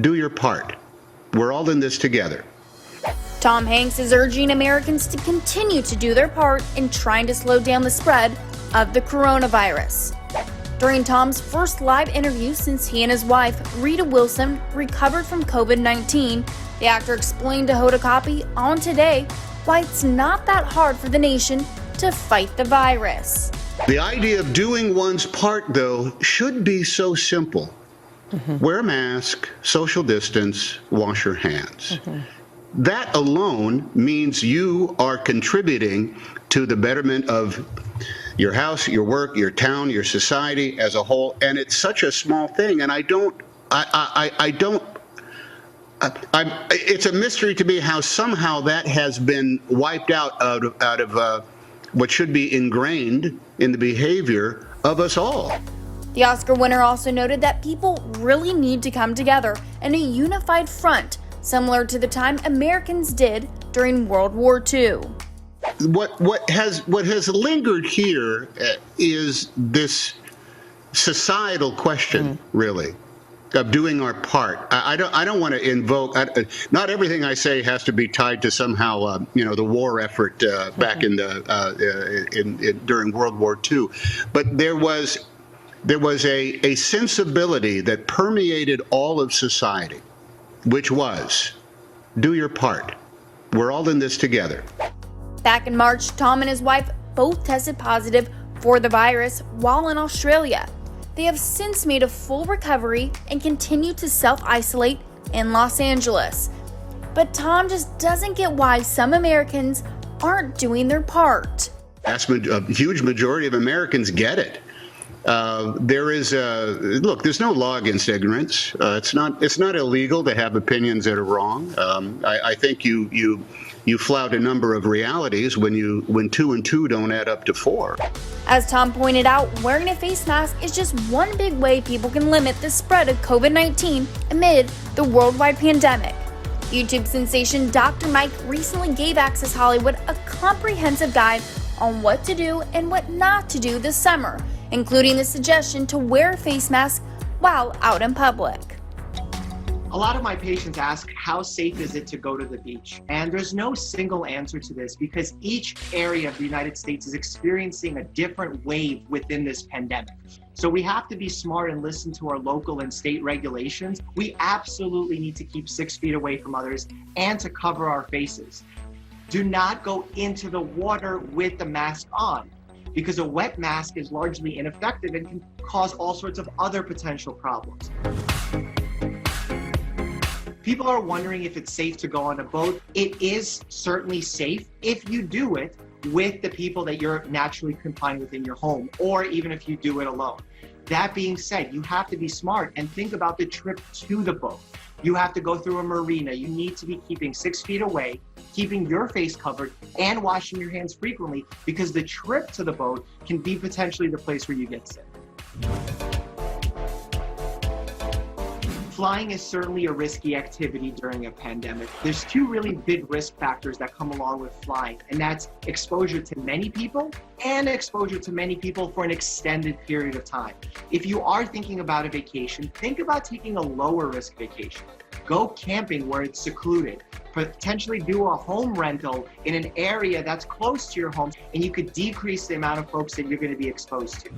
Do your part. We're all in this together. Tom Hanks is urging Americans to continue to do their part in trying to slow down the spread of the coronavirus. During Tom's first live interview since he and his wife, Rita Wilson, recovered from COVID-19, the actor explained to Hoda Kotb on Today why it's not that hard for the nation to fight the virus. The idea of doing one's part, though, should be so simple. Wear a mask, social distance, wash your hands. That alone means you are contributing to the betterment of your house, your work, your town, your society as a whole. And it's such a small thing. And it's a mystery to me how somehow that has been wiped out of what should be ingrained in the behavior of us all. The Oscar winner also noted that people really need to come together in a unified front, similar to the time Americans did during World War II. What has lingered here is this societal question, really, of doing our part. I don't want to invoke. Not everything I say has to be tied to somehow, the war effort back in during World War II, but there was a sensibility that permeated all of society, which was, do your part. We're all in this together. Back in March, Tom and his wife both tested positive for the virus while in Australia. They have since made a full recovery and continue to self-isolate in Los Angeles. But Tom just doesn't get why some Americans aren't doing their part. A huge majority of Americans get it. There's no law against ignorance. It's not illegal to have opinions that are wrong. I think you flout a number of realities when 2 and 2 don't add up to 4. As Tom pointed out, wearing a face mask is just one big way people can limit the spread of COVID-19 amid the worldwide pandemic. YouTube sensation Dr. Mike recently gave Access Hollywood a comprehensive guide on what to do and what not to do this summer, including the suggestion to wear a face mask while out in public. A lot of my patients ask, how safe is it to go to the beach? And there's no single answer to this because each area of the United States is experiencing a different wave within this pandemic. So we have to be smart and listen to our local and state regulations. We absolutely need to keep 6 feet away from others and to cover our faces. Do not go into the water with the mask on, because a wet mask is largely ineffective and can cause all sorts of other potential problems. People are wondering if it's safe to go on a boat. It is certainly safe if you do it with the people that you're naturally confined within your home, or even if you do it alone. That being said, you have to be smart and think about the trip to the boat. You have to go through a marina. You need to be keeping 6 feet away, keeping your face covered, and washing your hands frequently, because the trip to the boat can be potentially the place where you get sick. Flying is certainly a risky activity during a pandemic. There's 2 really big risk factors that come along with flying, and that's exposure to many people and exposure to many people for an extended period of time. If you are thinking about a vacation, think about taking a lower risk vacation. Go camping where it's secluded. Potentially do a home rental in an area that's close to your home, and you could decrease the amount of folks that you're going to be exposed to.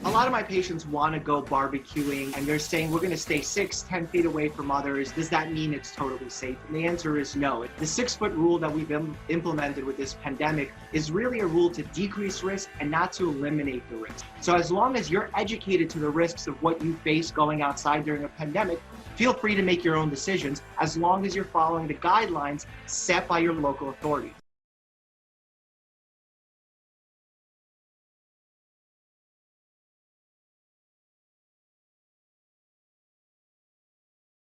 A lot of my patients want to go barbecuing and they're saying we're going to stay 6-10 feet away from others. Does that mean it's totally safe? And the answer is no. The 6-foot rule that we've implemented with this pandemic is really a rule to decrease risk and not to eliminate the risk. So as long as you're educated to the risks of what you face going outside during a pandemic, feel free to make your own decisions as long as you're following the guidelines set by your local authorities.